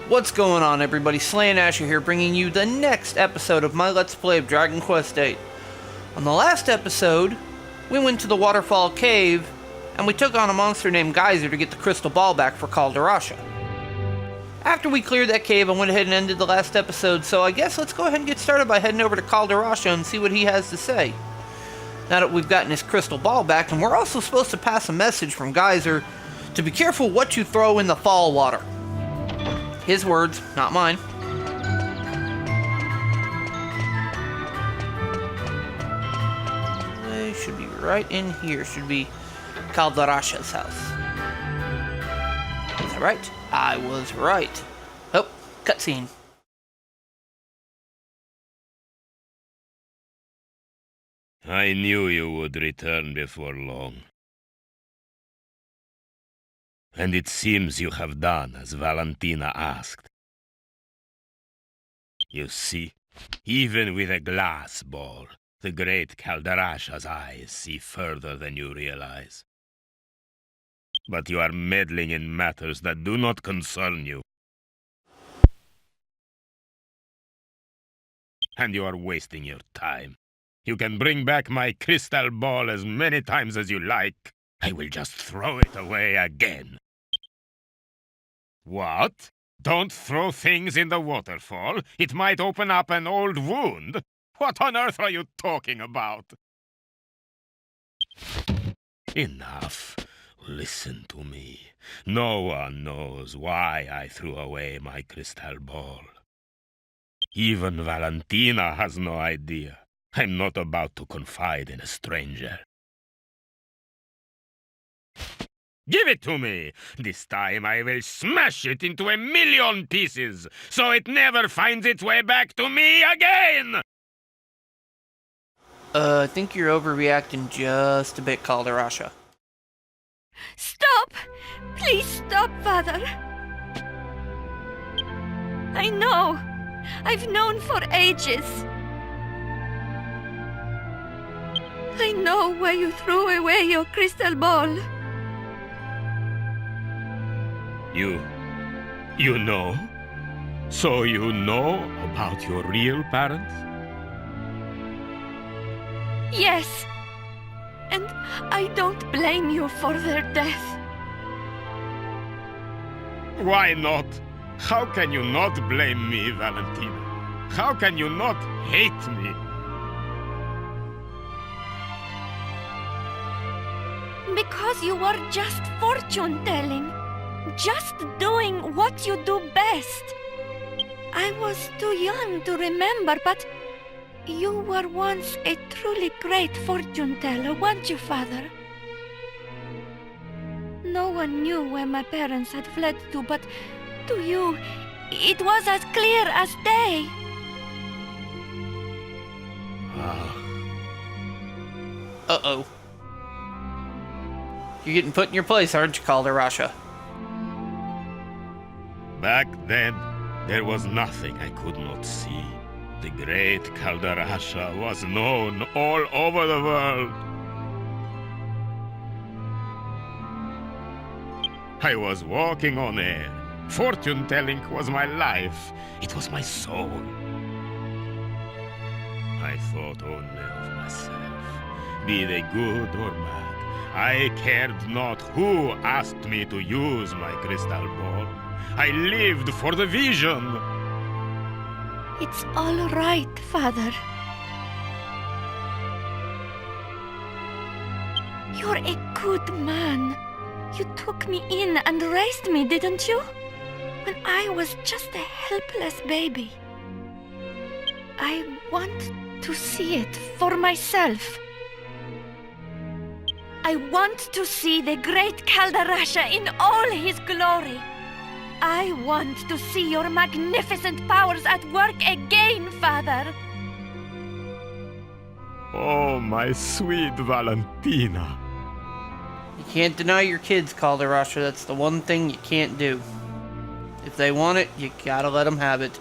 What's going on, everybody? Slaying Asher here, bringing you the next episode of my Let's Play of Dragon Quest VIII. On the last episode, we went to the Waterfall Cave, and we took on a monster named Geyser to get the crystal ball back for Calderasha. After we cleared that cave, I went ahead and ended the last episode, so I guess let's go ahead and get started by heading over to Calderasha and see what he has to say. Now that we've gotten his crystal ball back, and we're also supposed to pass a message from Geyser to be careful what you throw in the fall water. His words, not mine. They should be right in here. Should be Calderasha's house. Is that right? I was right. Oh, cutscene. I knew you would return before long. And it seems you have done as Valentina asked. You see, even with a glass ball, the great Calderasha's eyes see further than you realize. But you are meddling in matters that do not concern you. And you are wasting your time. You can bring back my crystal ball as many times as you like. I will just throw it away again. What? Don't throw things in the waterfall. It might open up an old wound. What on earth are you talking about? Enough. Listen to me. No one knows why I threw away my crystal ball. Even Valentina has no idea. I'm not about to confide in a stranger. Give it to me! This time I will smash it into 1,000,000 pieces, so it never finds its way back to me again! I think you're overreacting just a bit, Calderasha. Stop! Please stop, Father! I know! I've known for ages! I know why you threw away your crystal ball. You know? So you know about your real parents? Yes! And I don't blame you for their death. Why not? How can you not blame me, Valentina? How can you not hate me? Because you were just fortune-telling. Just doing what you do best. I was too young to remember, but you were once a truly great fortune-teller, weren't you, Father? No one knew where my parents had fled to, but to you, it was as clear as day. Uh-oh. You're getting put in your place, aren't you, Calderasha? Back then, there was nothing I could not see. The great Calderasha was known all over the world. I was walking on air. Fortune-telling was my life. It was my soul. I thought only of myself, be they good or bad. I cared not who asked me to use my crystal ball. I lived for the vision. It's all right, Father. You're a good man. You took me in and raised me, didn't you? When I was just a helpless baby. I want to see it for myself. I want to see the great Calderasha in all his glory. I want to see your magnificent powers at work again, Father. Oh, my sweet Valentina. You can't deny your kids, Calderasha. That's the one thing you can't do. If they want it, you gotta let them have it.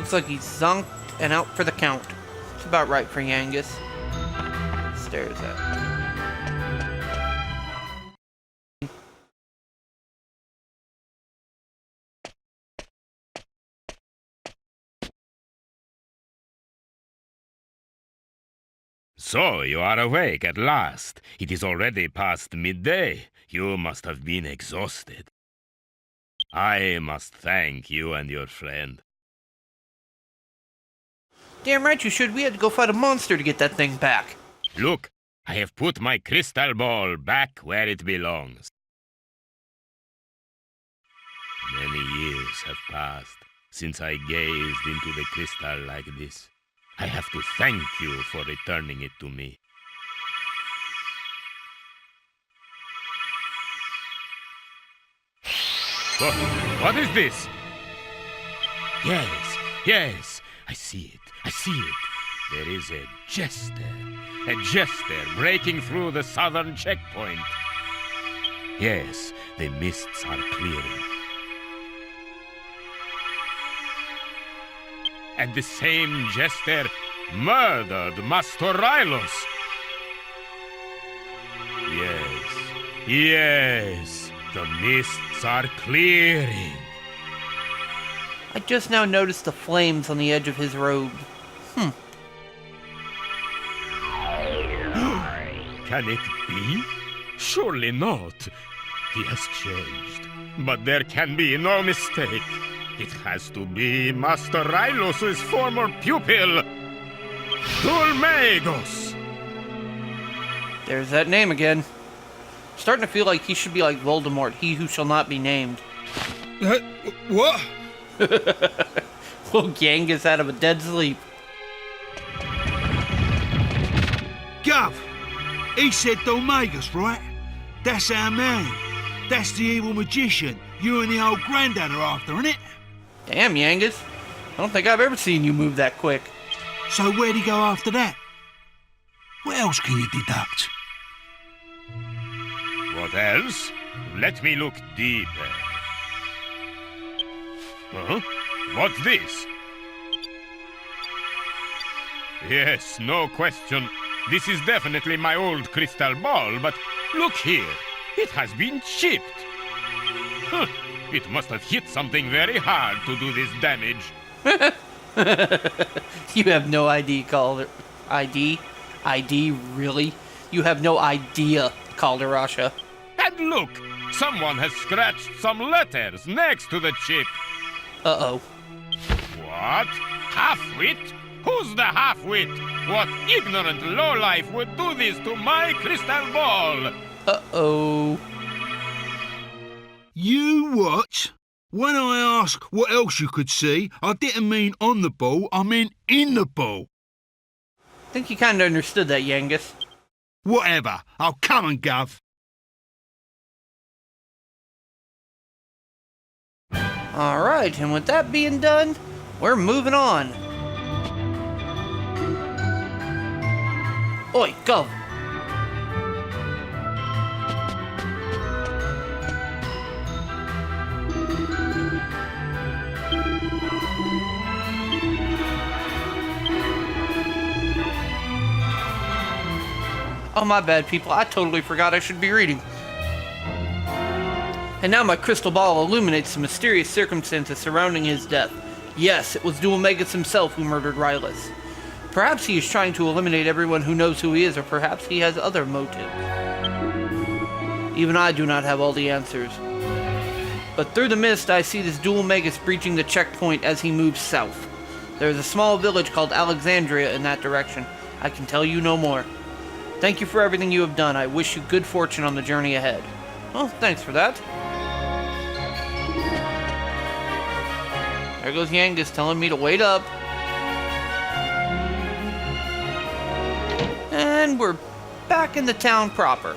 Looks like he's zonked and out for the count. It's about right for Yangus. Stares at. So, you are awake at last. It is already past midday. You must have been exhausted. I must thank you and your friend. Damn right you should. We had to go fight a monster to get that thing back. Look, I have put my crystal ball back where it belongs. Many years have passed since I gazed into the crystal like this. I have to thank you for returning it to me. What is this? Yes, I see it. There is a jester breaking through the southern checkpoint. Yes, the mists are clearing. And the same jester murdered Master Rylos. Yes, the mists are clearing. I just now noticed the flames on the edge of his robe. Can it be? Surely not. He has changed. But there can be no mistake. It has to be Master Rylos' former pupil, Dulmagos. There's that name again. Starting to feel like he should be like Voldemort, he who shall not be named. What? Woke Yangus out of a dead sleep. Gov! He said Dulmagos, right? That's our man. That's the evil magician you and the old granddad are after, innit? Damn, Yangus. I don't think I've ever seen you move that quick. So where'd he go after that? What else can you deduct? What else? Let me look deeper. Huh? What's this? Yes, no question. This is definitely my old crystal ball, but look here. It has been chipped. Huh. It must have hit something very hard to do this damage. You have no ID, Calder. ID? Really? You have no idea, Calderasha. And look! Someone has scratched some letters next to the chip. Uh-oh. What? Half-wit? Who's the half-wit? What ignorant lowlife would do this to my crystal ball? Uh-oh. You what? When I ask what else you could see, I didn't mean on the ball, I meant in the ball. I think you kind of understood that, Yangus. Whatever. Oh, come on, Gov. Alright, and with that being done, we're moving on. Oi, Gov. Oh, my bad, people. I totally forgot I should be reading. And now my crystal ball illuminates the mysterious circumstances surrounding his death. Yes, it was Dulmagos himself who murdered Rylos. Perhaps he is trying to eliminate everyone who knows who he is, or perhaps he has other motives. Even I do not have all the answers. But through the mist, I see this Dulmagos breaching the checkpoint as he moves south. There is a small village called Alexandria in that direction. I can tell you no more. Thank you for everything you have done. I wish you good fortune on the journey ahead. Well, thanks for that. There goes Yangus telling me to wait up. And we're back in the town proper.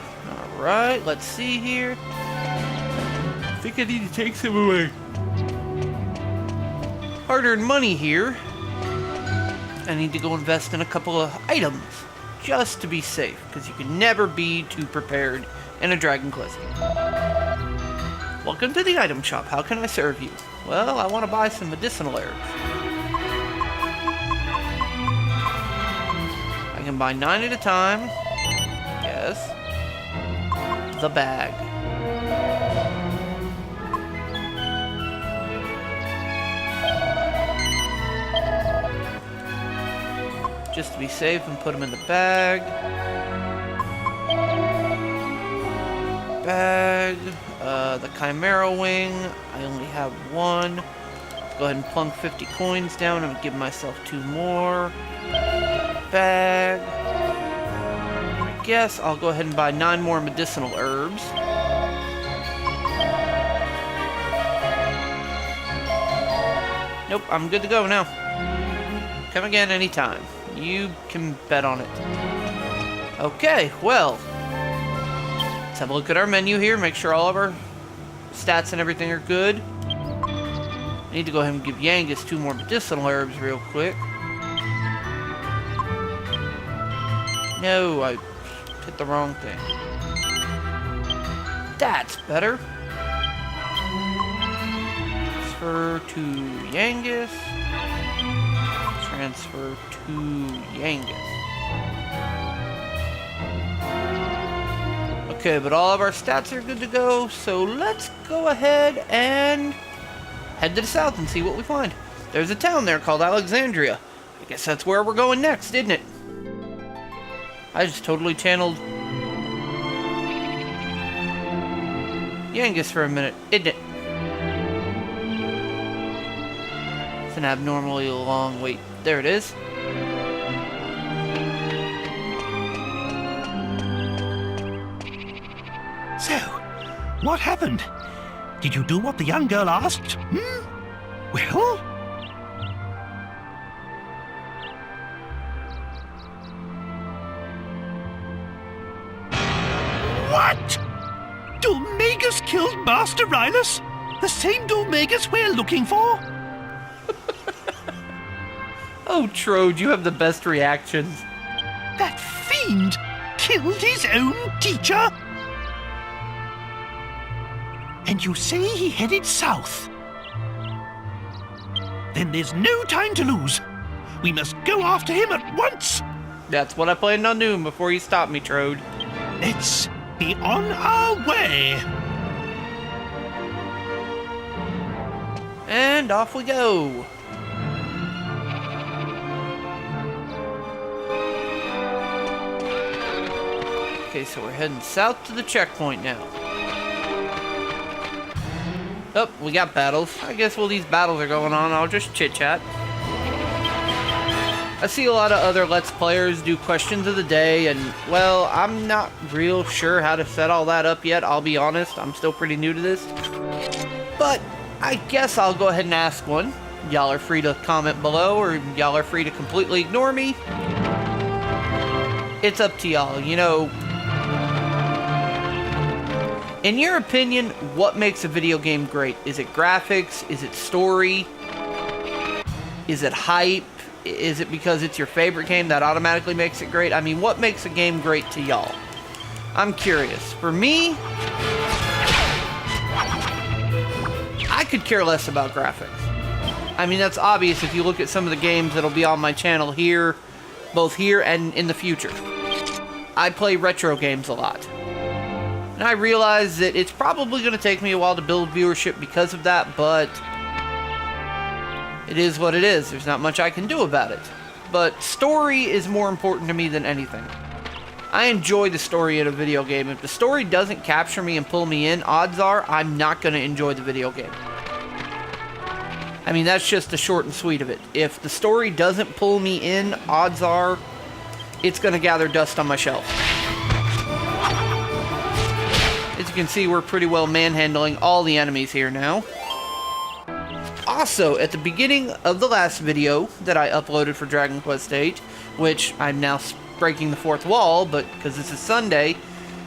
Alright, let's see here. I think I need to take some of my hard-earned money here. I need to go invest in a couple of items. Just to be safe, because you can never be too prepared in a Dragon Quest game. Welcome to the item shop. How can I serve you? Well, I want to buy some medicinal herbs. buy 9 at a time. Yes. The bag. Just to be safe and put them in the bag. The Chimera Wing. I only have 1. Go ahead and plunk 50 coins down and give myself 2 more. Bag. I guess I'll go ahead and buy 9 more medicinal herbs. Nope, I'm good to go now. Come again anytime. You can bet on it. Okay, well. Let's have a look at our menu here. Make sure all of our stats and everything are good. I need to go ahead and give Yangus 2 more medicinal herbs real quick. No, I hit the wrong thing. That's better. Transfer to Yangus. Transfer to Yangus. Okay, but all of our stats are good to go, so let's go ahead and head to the south and see what we find. There's a town there called Alexandria. I guess that's where we're going next, isn't it? I just totally channeled Yangus for a minute, isn't it? It's an abnormally long wait. There it is. So, what happened? Did you do what the young girl asked? Well? What? Dulmagus killed Master Rylus? The same Dulmagus we're looking for? Oh, Trode, you have the best reactions. That fiend killed his own teacher? And you say he headed south? Then there's no time to lose. We must go after him at once. That's what I planned on doing before you stopped me, Trode. Let's be on our way. And off we go. Okay, so we're heading south to the checkpoint now. Oh, we got battles. I guess while these battles are going on, I'll just chit-chat. I see a lot of other Let's Players do questions of the day, and, well, I'm not real sure how to set all that up yet, I'll be honest. I'm still pretty new to this. But I guess I'll go ahead and ask one. Y'all are free to comment below, or y'all are free to completely ignore me. It's up to y'all, you know. In your opinion, what makes a video game great? Is it graphics? Is it story? Is it hype? Is it because it's your favorite game that automatically makes it great? I mean, what makes a game great to y'all? I'm curious. For me, I could care less about graphics. I mean, that's obvious if you look at some of the games that'll be on my channel here, both here and in the future. I play retro games a lot. And I realize that it's probably going to take me a while to build viewership because of that, but it is what it is. There's not much I can do about it. But story is more important to me than anything. I enjoy the story in a video game. If the story doesn't capture me and pull me in, odds are I'm not going to enjoy the video game. I mean, that's just the short and sweet of it. If the story doesn't pull me in, odds are it's going to gather dust on my shelf. As you can see, we're pretty well manhandling all the enemies here now. Also, at the beginning of the last video that I uploaded for Dragon Quest VIII, which I'm now breaking the fourth wall, but because this is Sunday,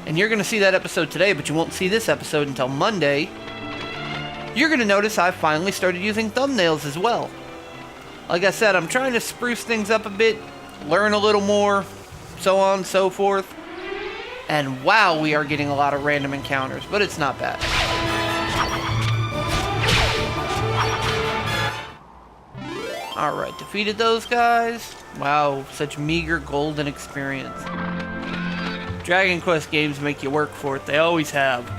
and you're going to see that episode today, but you won't see this episode until Monday, you're going to notice I've finally started using thumbnails as well. Like I said, I'm trying to spruce things up a bit, learn a little more, so on and so forth. And wow, we are getting a lot of random encounters, but it's not bad. Alright, defeated those guys. Wow, such meager golden experience. Dragon Quest games make you work for it. They always have.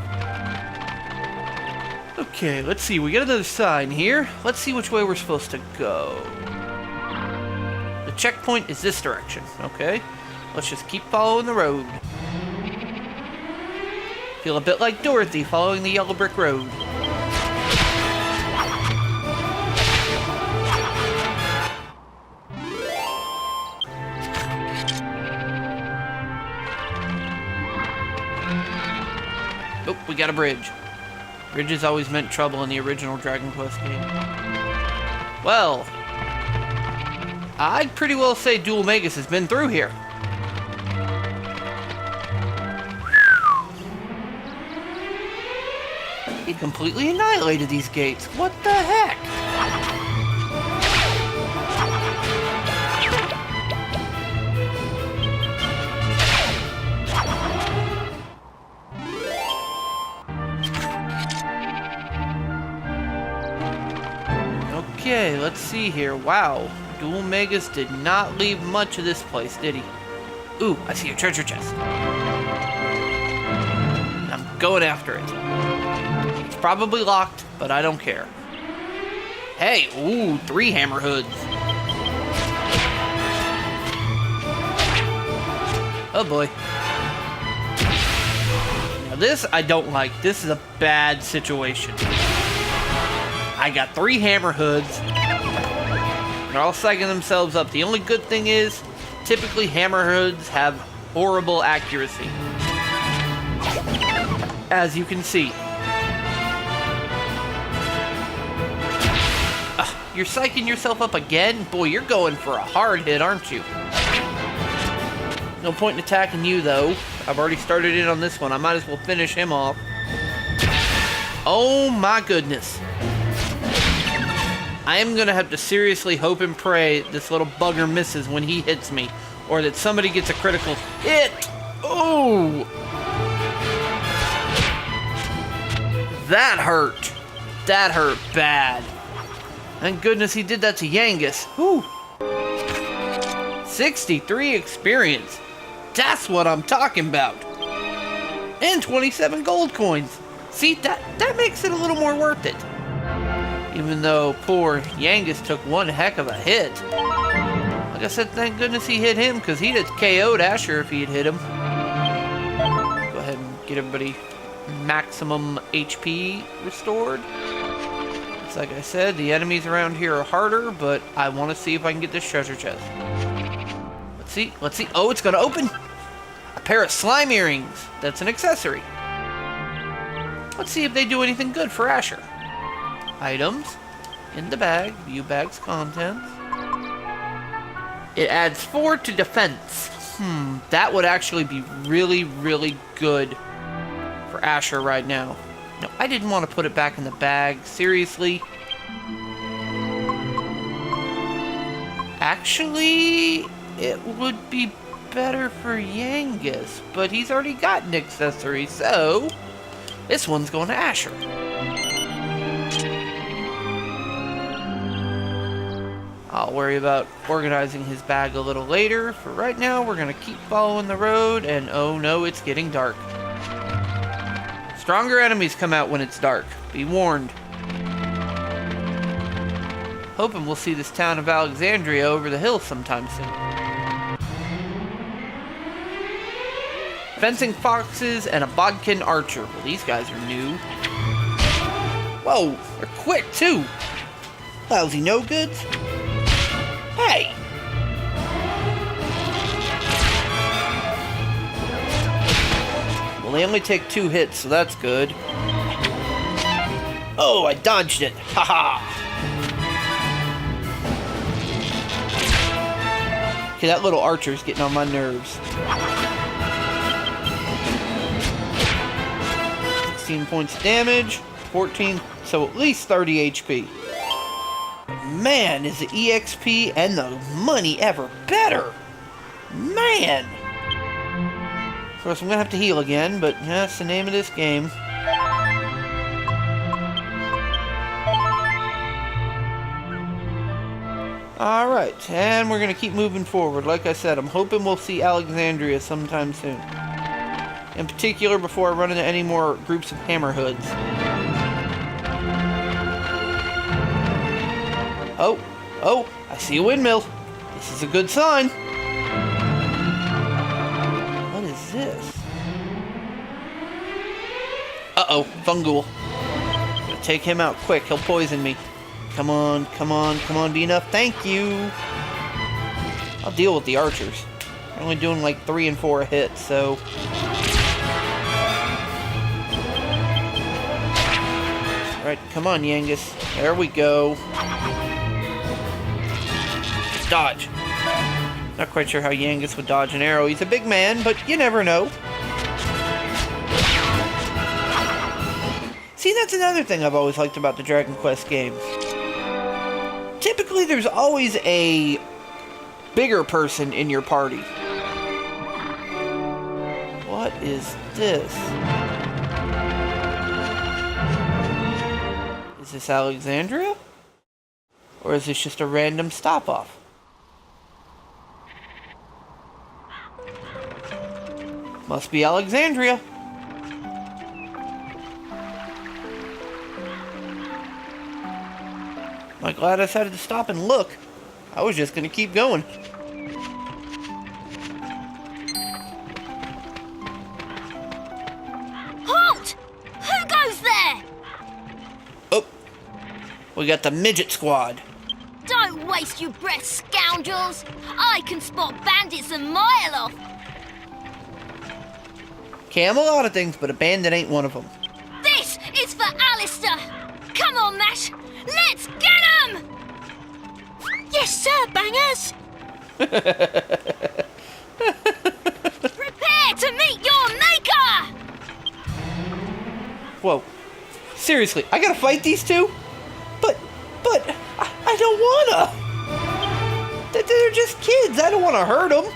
Okay, let's see. We got another sign here. Let's see which way we're supposed to go. The checkpoint is this direction. Okay. Let's just keep following the road. Feel a bit like Dorothy following the yellow brick road. Oh, we got a bridge. Bridges always meant trouble in the original Dragon Quest game. Well, I'd pretty well say Dual Magus has been through here. He completely annihilated these gates. What the heck? Okay, let's see here. Wow, Dual Magus did not leave much of this place, did he? Ooh, I see a treasure chest. I'm going after it. It's probably locked, but I don't care. Hey, ooh, 3 hammer hoods. Oh boy. Now this I don't like. This is a bad situation. I got 3 hammer hoods. They're all psyching themselves up. The only good thing is, typically hammer hoods have horrible accuracy. As you can see. You're psyching yourself up again? Boy, you're going for a hard hit, aren't you? No point in attacking you, though. I've already started in on this one. I might as well finish him off. Oh my goodness. I am going to have to seriously hope and pray this little bugger misses when he hits me. Or that somebody gets a critical hit. Oh! That hurt. That hurt bad. Thank goodness he did that to Yangus. Whew. 63 experience. That's what I'm talking about. And 27 gold coins. See, that makes it a little more worth it. Even though poor Yangus took one heck of a hit. Like I said, thank goodness he hit him, because he'd have KO'd Asher if he had hit him. Go ahead and get everybody maximum HP restored. It's like I said, the enemies around here are harder, but I want to see if I can get this treasure chest. Let's see. Oh, it's going to open. A pair of slime earrings. That's an accessory. Let's see if they do anything good for Asher. Items in the bag, view bag's contents. It adds 4 to defense. That would actually be really, really good for Asher right now. No, I didn't want to put it back in the bag. Seriously. Actually, it would be better for Yangus, but he's already got an accessory, so this one's going to Asher. I'll worry about organizing his bag a little later. For right now, we're going to keep following the road, and oh no, it's getting dark. Stronger enemies come out when it's dark. Be warned. Hoping we'll see this town of Alexandria over the hill sometime soon. Fencing foxes and a bodkin archer. Well, these guys are new. Whoa, they're quick too. Lousy no-goods. Hey! Well, they only take 2 hits, so that's good. Oh, I dodged it. Haha! Okay, that little archer's getting on my nerves. 16 points of damage, 14, so at least 30 HP. Man, is the EXP and the money ever better! Man! Of course, I'm gonna have to heal again, but that's the name of this game. Alright, and we're gonna keep moving forward. Like I said, I'm hoping we'll see Alexandria sometime soon. In particular, before I run into any more groups of hammerhoods. Oh, I see a windmill. This is a good sign. What is this? Uh-oh, Fungal. Gotta take him out quick, he'll poison me. Come on, be enough. Thank you. I'll deal with the archers. They're only doing like 3 and 4 a hit, so... Alright, come on, Yangus. There we go. Just dodge. Not quite sure how Yangus would dodge an arrow. He's a big man, but you never know. See, that's another thing I've always liked about the Dragon Quest games. Typically, there's always a bigger person in your party. What is this? Is this Alexandria? Or is this just a random stop-off? Must be Alexandria. I'm glad I decided to stop and look. I was just gonna keep going. Halt! Who goes there? Oh, we got the midget squad. Don't waste your breath, scoundrels! I can spot bandits a mile off! Okay, I'm a lot of things, but a bandit ain't one of them. This is for Alistair! Come on, Mash! Let's get him! Yes, sir, bangers! Prepare to meet your maker! Whoa. Seriously, I gotta fight these two? But, I don't wanna! They're just kids, I don't wanna hurt them.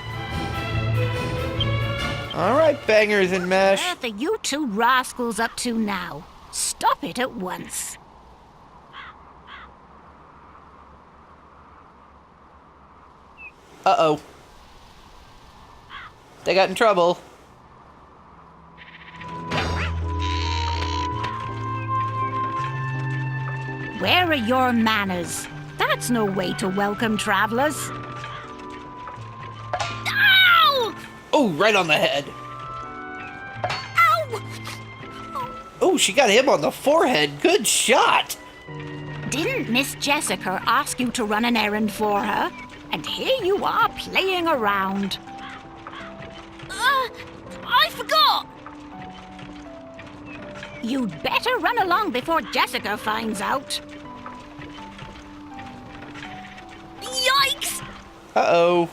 Alright, bangers and mash. What are you two rascals up to now? Stop it at once. Uh-oh. They got in trouble. Where are your manners? That's no way to welcome travelers. Ow! Oh, right on the head. Ow! Oh, she got him on the forehead. Good shot. Didn't Miss Jessica ask you to run an errand for her? And here you are playing around. I forgot! You'd better run along before Jessica finds out. Yikes! Uh-oh.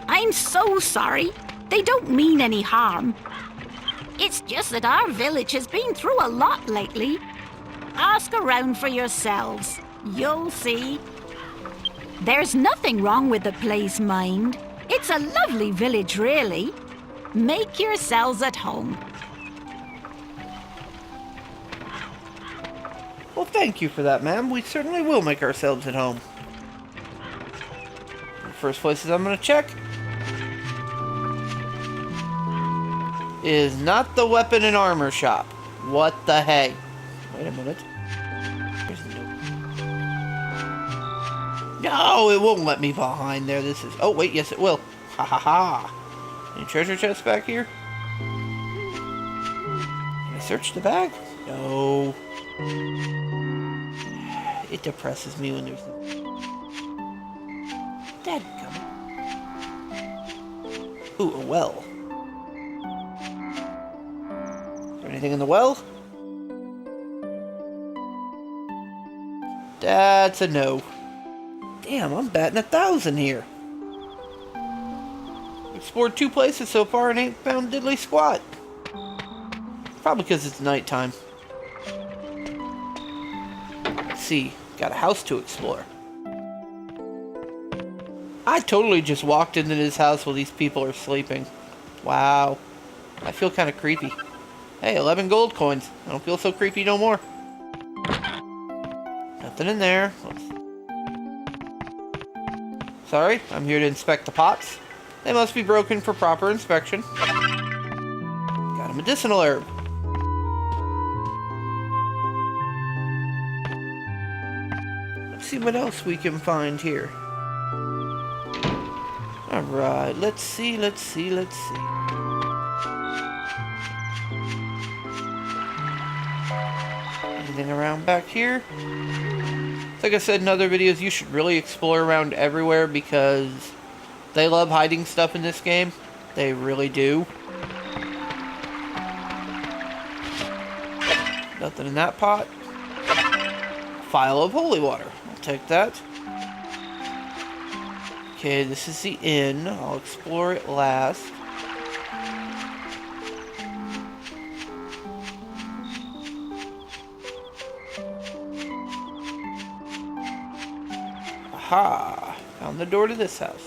I'm so sorry. They don't mean any harm. It's just that our village has been through a lot lately. Ask around for yourselves. You'll see. There's nothing wrong with the place, mind. It's a lovely village, really. Make yourselves at home. Well, thank you for that, ma'am. We certainly will make ourselves at home. The first places I'm going to check is not the weapon and armor shop. What the heck? Wait a minute. There's no, it won't let me behind there. This is... Oh, wait, yes, it will. Ha ha ha. Any treasure chests back here? Can I search the bag? No. It depresses me when there's no... Dadgummit. Ooh, a well. Is there anything in the well? That's a no. Damn, I'm batting 1,000 here. Explored 2 places so far and ain't found diddly squat. Probably because it's nighttime. Let's see, got a house to explore. I totally just walked into this house while these people are sleeping. Wow. I feel kind of creepy. Hey, 11 gold coins. I don't feel so creepy no more. Nothing in there. Sorry, I'm here to inspect the pots. They must be broken for proper inspection. Got a medicinal herb. Let's see what else we can find here. Alright, let's see. Anything around back here? Like I said in other videos, you should really explore around everywhere because they love hiding stuff in this game. They really do. Nothing in that pot. Phial of holy water. I'll take that. Okay, this is the inn. I'll explore it last. Aha! Found the door to this house.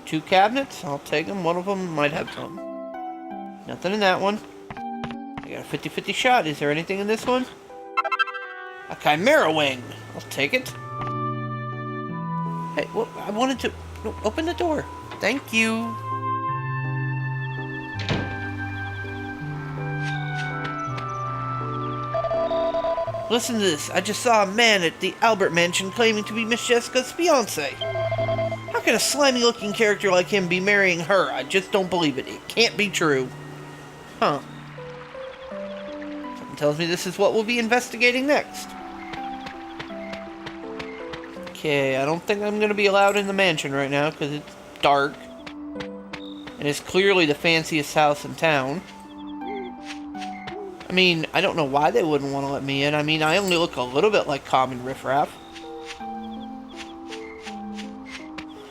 Two cabinets. I'll take them. One of them might have some. Nothing in that one. I got a 50-50 shot. Is there anything in this one? A chimera wing. I'll take it. Hey, well, I wanted to... No, open the door. Thank you. Listen to this. I just saw a man at the Albert Mansion claiming to be Miss Jessica's fiancé. How can a slimy-looking character like him be marrying her? I just don't believe it. It can't be true. Huh. Something tells me this is what we'll be investigating next. Okay, I don't think I'm going to be allowed in the mansion right now because it's dark. And it's clearly the fanciest house in town. I mean, I don't know why they wouldn't want to let me in. I mean, I only look a little bit like common riffraff.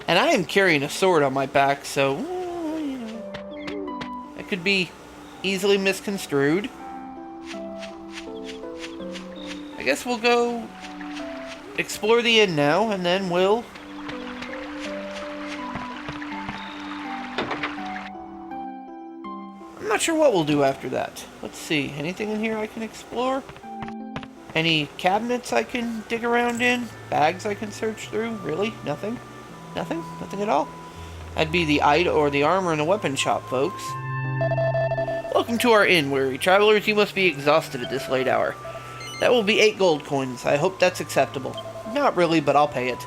And I am carrying a sword on my back, so, you know, it could be easily misconstrued. I guess we'll go explore the inn now, and then we'll... I'm not sure what we'll do after that. Let's see. Anything in here I can explore? Any cabinets I can dig around in? Bags I can search through? Really? Nothing? Nothing? Nothing at all? That'd be the armor and the weapon shop, folks. Welcome to our inn, weary travelers. You must be exhausted at this late hour. That will be 8 gold coins. I hope that's acceptable. Not really, but I'll pay it.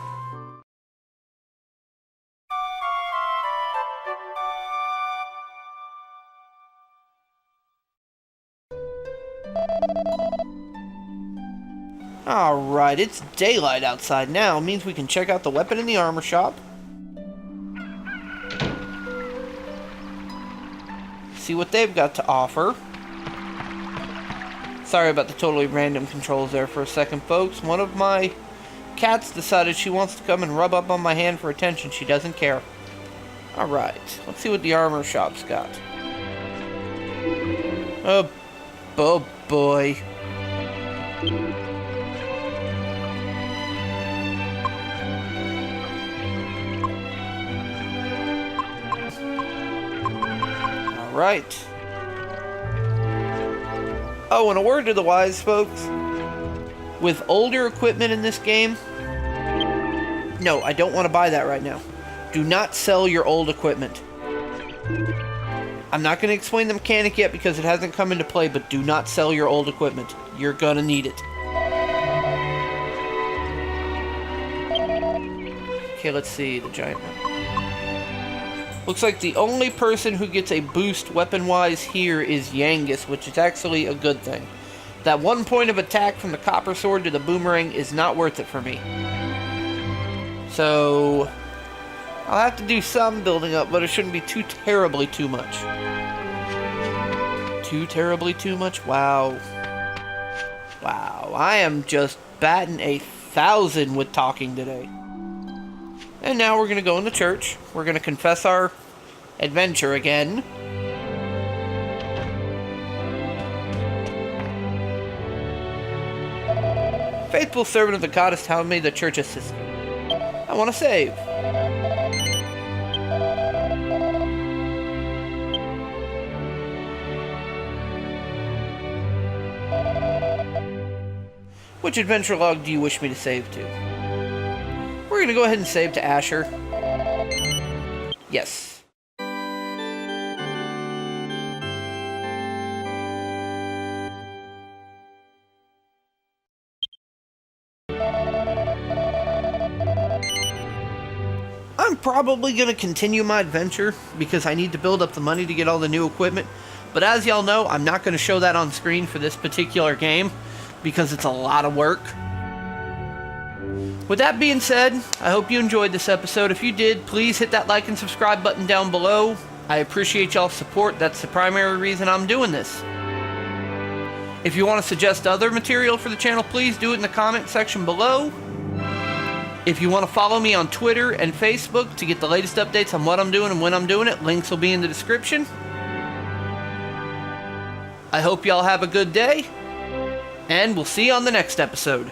Alright, it's daylight outside now. It means we can check out the weapon and the armor shop. See what they've got to offer. Sorry about the totally random controls there for a second, folks. One of my cats decided she wants to come and rub up on my hand for attention. She doesn't care. Alright, let's see what the armor shop's got. Oh boy. Right. Oh, and a word to the wise, folks. With older equipment in this game... No, I don't want to buy that right now. Do not sell your old equipment. I'm not going to explain the mechanic yet because it hasn't come into play, but do not sell your old equipment. You're going to need it. Okay, let's see. The giant one. Looks like the only person who gets a boost weapon-wise here is Yangus, which is actually a good thing. That 1 point of attack from the copper sword to the boomerang is not worth it for me. So, I'll have to do some building up, but it shouldn't be too terribly too much. Too terribly too much? Wow. Wow, I am just batting 1,000 with talking today. And now we're going to go in the church. We're going to confess our adventure again. Faithful servant of the goddess, how may the church assist you? I want to save. Which adventure log do you wish me to save to? We're going to go ahead and save to Asher. Yes. I'm probably going to continue my adventure because I need to build up the money to get all the new equipment. But as y'all know, I'm not going to show that on screen for this particular game because it's a lot of work. With that being said, I hope you enjoyed this episode. If you did, please hit that like and subscribe button down below. I appreciate y'all's support. That's the primary reason I'm doing this. If you want to suggest other material for the channel, please do it in the comment section below. If you want to follow me on Twitter and Facebook to get the latest updates on what I'm doing and when I'm doing it, links will be in the description. I hope y'all have a good day, and we'll see you on the next episode.